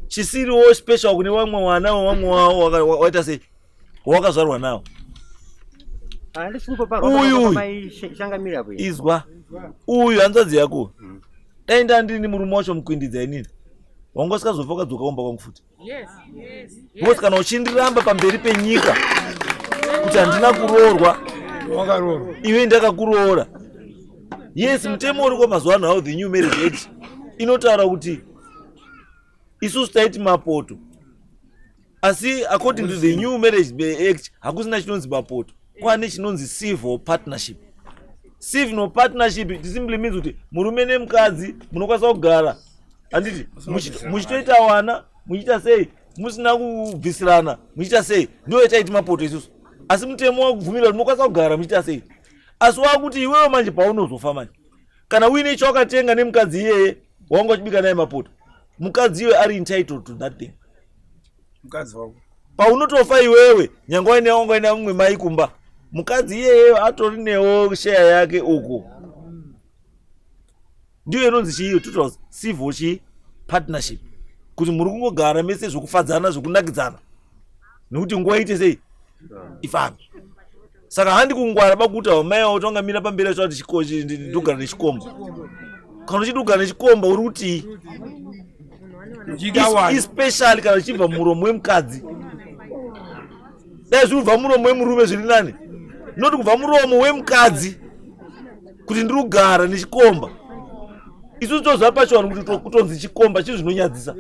Chisiriwo special kune vamwe vana vamwe wavo waita sei wakazvarwa nawo. Uyu izwa, uyu hanzvadzi yako, dai ndandini murume wacho mukuindidza inini, wanga usikazofa ukadzoka kumba kwangu futi. Because kana uchindiramba pamberi penyika kuti handina kuroorwa, iwe ndakakuroora. Yes, mutemo uriko mazuva ano, the new marriage act inotaura kuti isusu taiti mapoto, asi according to the new marriage act hakusina chinonzi mapoto, kwane chinonzi civil partnership. Civil partnership it simply means kuti murume nemukadzi munokwanisa kugara, handiti muchitoita wana, muchiita sei, musina kubvisirana, muchiita sei, ndio yataiti mapoto isusu. Asi mutemo wakubvumira kuti munokwanisa kugara muchiita sei. Asi wakuti iwewe manje paunozofa manje, kana uine chawakatenga nemukadzi iyeye wanga uchibika naye mapoto, mukadzi iwe ari entitled to that thing. Mukadzi wako paunotofa iwewe, nyangwa waine wanga ina mumwe mai kumba, mukadzi iyeye atori newo share yake uko. Ndiyo inonzi chiyo tutos civil partnership, kuti muri kungogara mese zvokufadzana zvokunakidzana, nekuti nguva ite sei ifambe. Saka handi kungwara bakuta mai wao tonga mira pambere zvati chikochi ndidugara nechikomba. Kana uchidugara nechikomba uri kuti especially kana uchibva muromo wemukadzi. Dai zvibva muromo wemurume zviri nani, noti kubva muromo wemukadzi kuti ndiri kugara nechikomba. Isusu tozva pacho kuti kutonzi chikomba chinhu zvinonyadzisa.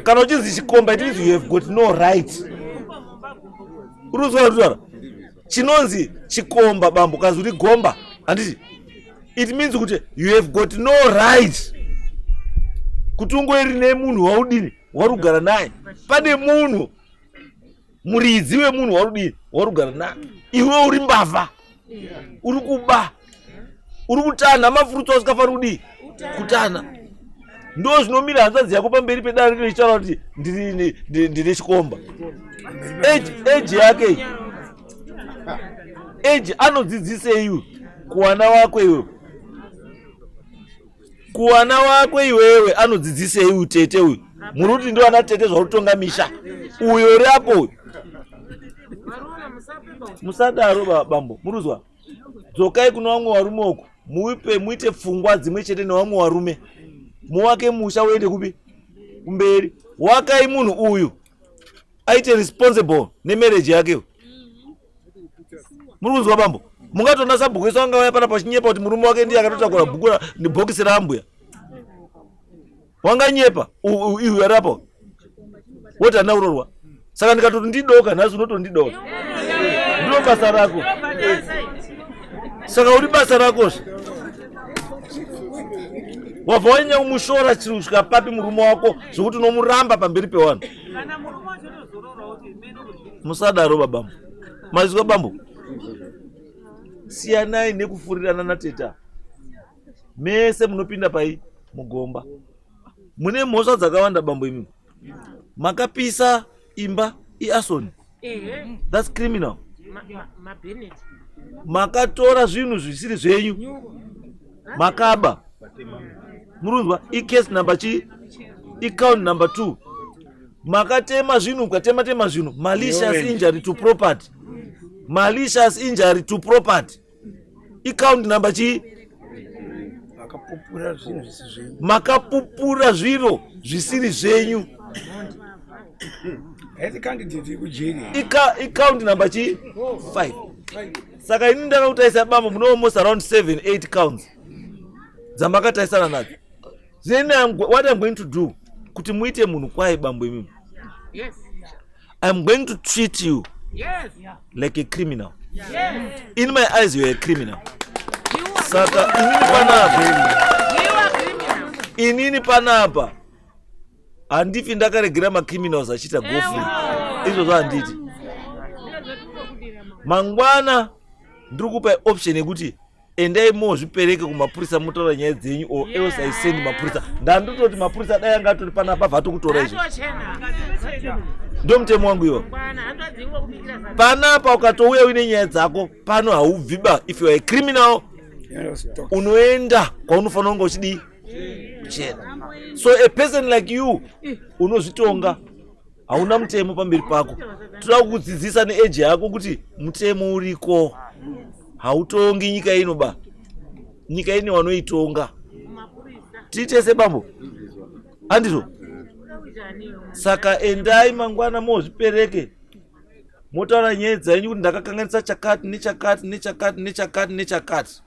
Kana uchinzi chikomba it means you have got no right. Uruzwa chinonzi chikomba bambo, kazi uri gomba, handiti it means kuti you have got no right kuti ungoiri nemunhu waudini warugara naye. Pane munhu muridzi wemunhu warudini warugara naye, iwe uri mbavha, uri kuba, uri kutana, mafurutsa usikafanira kudii kutana. Ndo zvinomira hanzvadzi yako pamberi pedare rino ichitaura kuti ndine chikomba. Age yake age anodzidzisei kuwana wako iwewe, kuwana wako iwewe anodzidzisei utete uyu. Muri kuti ndo ana tete zvarutonga misha uyo uri apo. Musadaro bambo, muruzwa, dzokai kuno vamwe varume uko, muite pfungwa dzimwe chete nevamwe varume, muwake musha uende kupi kumberi. Wakai munhu uyu aite responsible nemarriage yake. Muri kuzwa bambo, mungatonasa bhuku isu anga vaya panapa chinyepa kuti murume wake ndiye akatotakura bhuku nebhokisi rambuya. Wanganyepa uyu ari apo woti handina kuroorwa. Saka ndikatoti ndidoka nhasi unotondidoka, ndiro basa rako. Saka uri basa rakozve, wabva wanyanya kumushora chiro kusvika papi murume wako zvokuti unomuramba pamberi pevanhu. Musadaro babambo, mazvizwa bambo, siyanai nekufurirana nateta. Mese munopinda pai mugomba, mune mhosva dzakawanda bambo. Imi makapisa imba iasoni, that's criminal. Makatora zvinhu zvisiri zvenyu makaba, murunzwa, case number count number 2. Makatema zvinhu, mukatema zvinhu, malicious injury to property, malicious injury to property. Count number makapupura zviro zvisiri zvenyu. Count number 5. Saka ini ndakakutaisa bambo, muno almost around 7-8 counts dzamakataisana nadzo. Then what I'm going to do kuti muite munhu kwai bambo imimi, I'm going to treat you like a criminal. In my eyes you are a criminal. Saka inini panapa handifi ndakaregera macriminals achita go free. izvozvo handiti. Mangwana ndiri kupa option yekuti endai mozvipereke kumapurisa motaura nyaya dzenyu o else aisendi mapurisa. Ndandototi mapurisa dai anga atori panapa vatokutora izvo. Ndo mutemo wangu iwo. Panapa ukatouya uine nyaya dzako pano haubviba. If you are a criminal unoenda kwaunofanira kunge uchidi kuchena. So a person like you unozvitonga, hauna mutemo pamberi pako. Toda kukudzidzisa neeji yako kuti mutemo uriko. Hautongi nyika ino ba. Nyika ino wanoitonga. Titese bambo. Andizvo. Saka endai mangwana mozvipereke. Motaura nyaya dzenyu kuti ndakakanganisa chakati nechakati nechakati nechakati nechakati.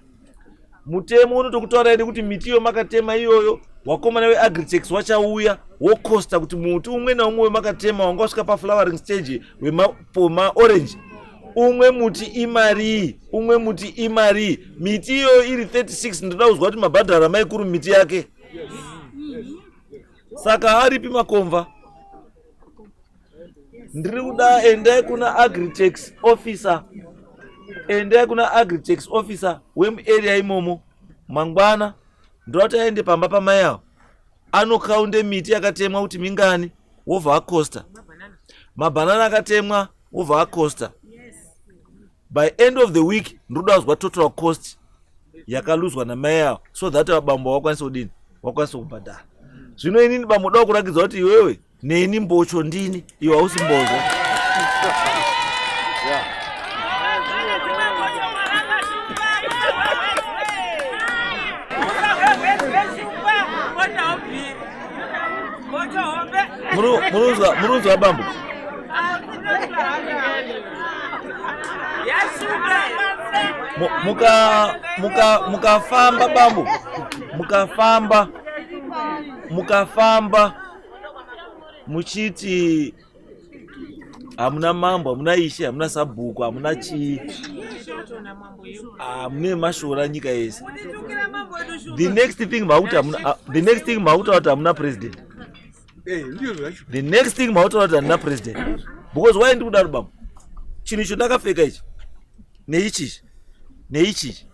Mutemo unotokutaura ende kuti miti iyo makatema iyoyo wakomana weAgritex wachauya wokosta kuti muti umwe naumwe wemakatema wanga wasvika paflowering stage wema orange umwe muti imari, umwe muti imari. Miti iyo iri 36 ndoda kuzwa kuti mabhadhara maikuru miti yake. Saka haripi makomva. Ndiri kuda endai kuna Agritex officer. Endai kuna Agritex officer wemuarea imomo mangwana ndoti aende pamba pamai avo anokaunde miti yakatemwa kuti mingani wobva acosta. Mabhanana akatemwa wobva acosta. By end of the week ndoda kuzwa total cost yakaluzwa namai avo so that abambo wakwanisa kudini wakwanisa kubhadhara. Zvino inini bambo ndoda kurakidza kuti iwewe neni mbocho ndini iwe hausi mbozwa. Murunzwa bambo. Mukafamba bambo. Mukafamba muchiti hamuna mambo, hamuna ishe, hamuna sabhuku, hamuna chii. Mune mashora nyika yese. The next thing mauta kuti hamuna president. The next thing mauta kuti hamuna president. Because why ndiri kudaro bambo? Chinhu icho ndakapfeka ichi. Neichi.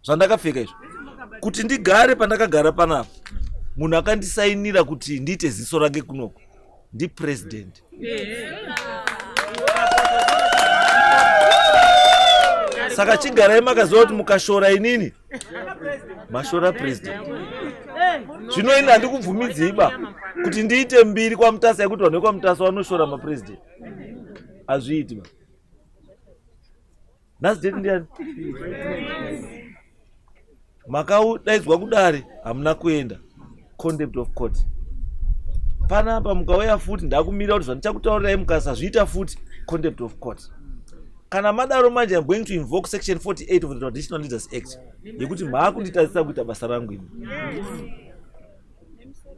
Zvandakapfeka izvo. Kuti ndigare pandakagara panapa. Munhu akandisainira kuti ndiite ziso rake kunoko. Ndi president. Saka chigarai makaziva kuti mukashora inini mashora president. Zvino ini handikubvumidziba kuti ndiite mbiri kwamutasa yekuti vanhu vekwamutasa vanoshora mapresident. Hazviiti ba. Nazideti ndiani? Makadaidzwa kudare hamuna kuenda. Contempt of court. Panapa mukauya futi ndakumira kuti zvandichakutaurirai mukasazviita futi contempt of court. Kana madaro manje I'm going to invoke section 48 of the Traditional Leaders Act yekuti maakunditadzisa kuita basa rangu ini.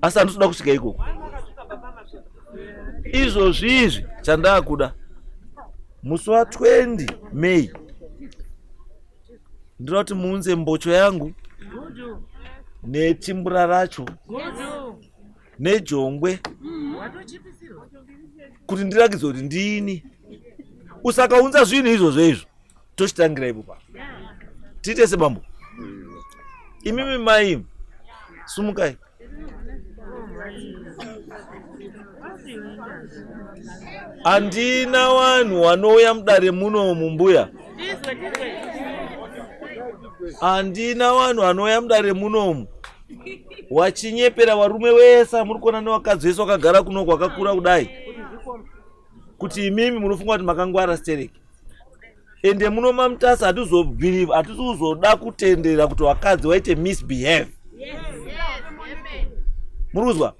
Asi handinoda kusvika ikoko. Izvozvi chandakuda musi wa20 May ndinoda kuti muunze mbocho yangu netimbura racho nejongwe kuti ndirakidze kuti ndini. Usakaunza zvinhu izvozvo tochitangira ipo pa. Tiite sebambo. Imimi mai sumukai. Andina vanhu vanouya mudare muno mumbuya. Andina vanhu vanouya mudare munomu wachinyepera varume vese muri kuona nevakadzi vese vakagara kuno kwakakura kudai kuti imimi munofunga kuti makangwara stereki. Ende muno mamutasa hatizoda kutendera kuti vakadzi vaite misbehave. Muruzwa?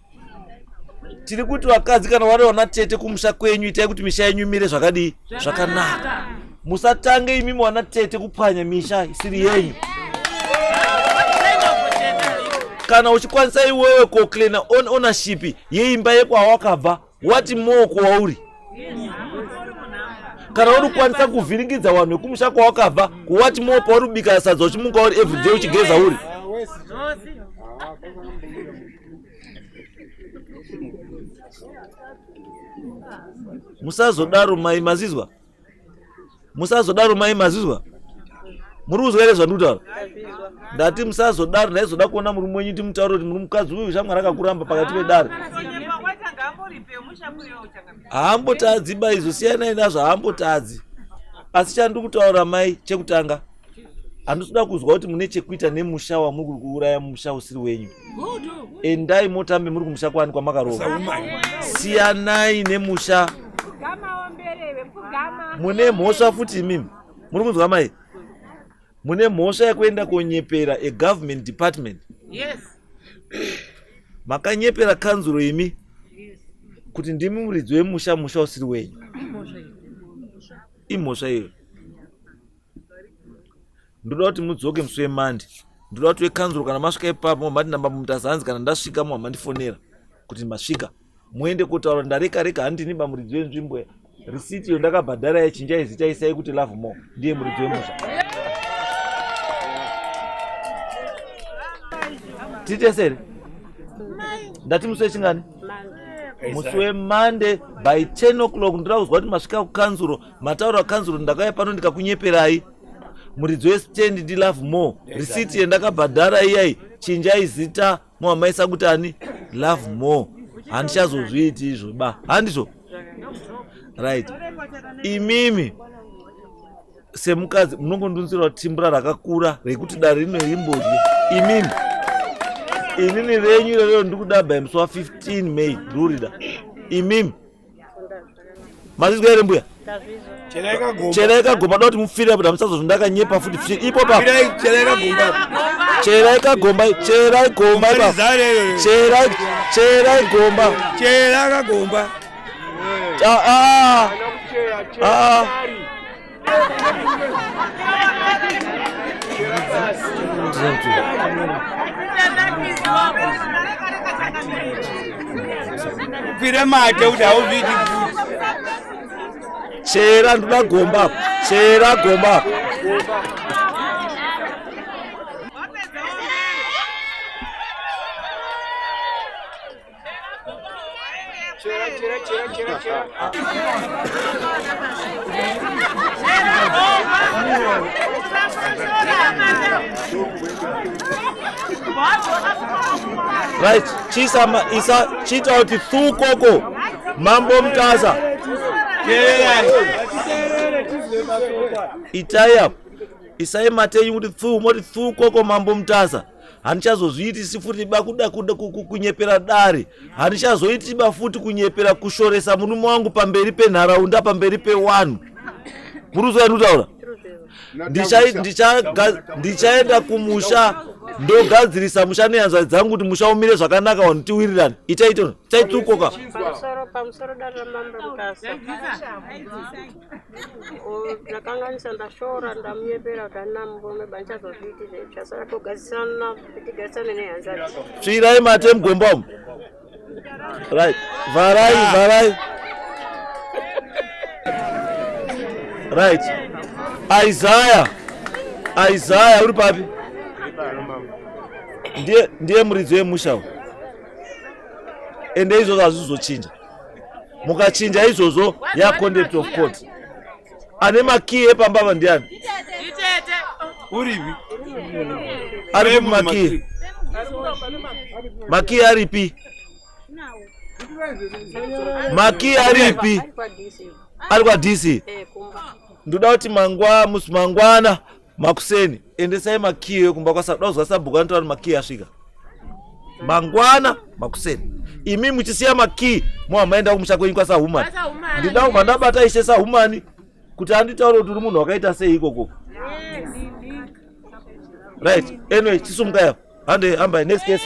Tiri kuti vakadzi kana vari wana tete kumusha kwenyu itai kuti misha yenyu imire zvakadii zvakanaka. Musatange imimi wana tete kupwanya misha isiri yenyu. Kana uchikwanisa iwewe kuclaim ownership yeimba yekwawakabva wati moko wauri. Kana uri kwanisa kuvhiringidza vanhu vekumusha kwawakabva kuwati moko pauri kubika sadza uchimuka uri everyday uchigeza uri. musazodaro mai mazizwa, musazodaro mai mazizwa. Muri kuzwa ere zvandikutaura? Ndati musazodaro, ndaizoda kuona murume wenyu timutaure kuti muri mukadzi uyu shamwari akakuramba pakati pedare. Haambotadzi baizo, siyanai nazvo, haambotadzi. Asi chandiri kutaura mai chekutanga, handinoda kuzwa kuti mune chekuita nemusha wamuri kuuraya musha usiri wenyu. Endai motambe muri kumusha kwani kwamakarova. Siyanai nemusha. Mune mhosva futi imimi. Muri kunzwa mai? Mune mhosva yekuenda konyepera a government department. Yes. Makanyepera kanzuro imi kuti ndimi muridzi wemusha, musha usiri wenyu. Imhosva iyo. Ndoda kuti mudzoke musi weMonday. Ndoda kuti wekanzuro kana masvika ipapo mati namba mutazanzi kana ndasvika mandifonera kuti masvika. Muende kotaura ndareka handini bamuridzi wenzvimbo. Risiti iyo ndakabhadhara yachinja izita isai kuti Love More ndiye muridzi wemusha. Titesere? Ndati musi wechingani? Musi weMonday by 10 o'clock ndoda kuzwa kuti masvika kukanzuro, mataura kukanzuro ndakauya pano ndikakunyeperai. Muridzi westand ndi Love More. Risiti yendakabhadhara iyai chinjai zita muhamaisa kuti ani Love More. Handichazozviiti izvo ba. Handizvo? Right. Imimi semukadzi munongondunzira timbura rakakura rekuti dare rino rimbodye. Imimi inini renyu rero ndikuda by musi wa 15 May rurida. Imimi mazizwa ere mbuya? Cheraika gomba doti mufira kuti musazo ndakanyepa futi ipo pa. Cheraika gomba, cherai gomba pa. Cherai gomba. Cheraika gomba. Pira mate uda uvidi. Chera ndoda gomba. Chera gomba. Chera. Right, chisama isa chita uti thukoko mambo mtasa. Itaya isai matei kuti thukoko mambo mtasa. Handichazozviiti sifuti bakuda kunyepera dare. Handichazoiti bafuti kunyepera kushoresa murume wangu pamberi penharaunda, pamberi pewanhu. Muruzwa ndutaura? Ndichaenda kumusha ndogadzirisa musha nehanzvadzi dzangu kuti musha umire zvakanaka wanhu tiwirirane. Itaito chaitukoka. Pamusoro dare mambo mutasa. Ndakanganisa ndashora ndamunyepera kuti ana murume bandichazozviiti zvachasara kugadzisana kuti tigadzisane nehanzvadzi. Svirai mate mugomba umu. Right. Varai. Right. Isaiah uri papi? Ndiye muridzi wemusha. Ende izvozvo hazvizochinja. Mukachinja izvozvo contempt of court. Ane makiyi epambava ndiani? Urivi. Ari makiyi. Makiyi aripi? Makiyi aripi? Ari kwa DC. Ndoda kuti musi mangwana makuseni endesai makiyi kumba kwasabuda kuzwa sabhuku anotaura kuti makiyi asvika. Mangwana makuseni. Imi muchisiya makiyi muhamaenda kumusha kwenyu kwaSahumani. Ndida kubva ndabata ishe Sahumani kuti handitaure kuti uri munhu wakaita sei ikoko. Right. Anyway, chisumuka yapo. Hamba next case.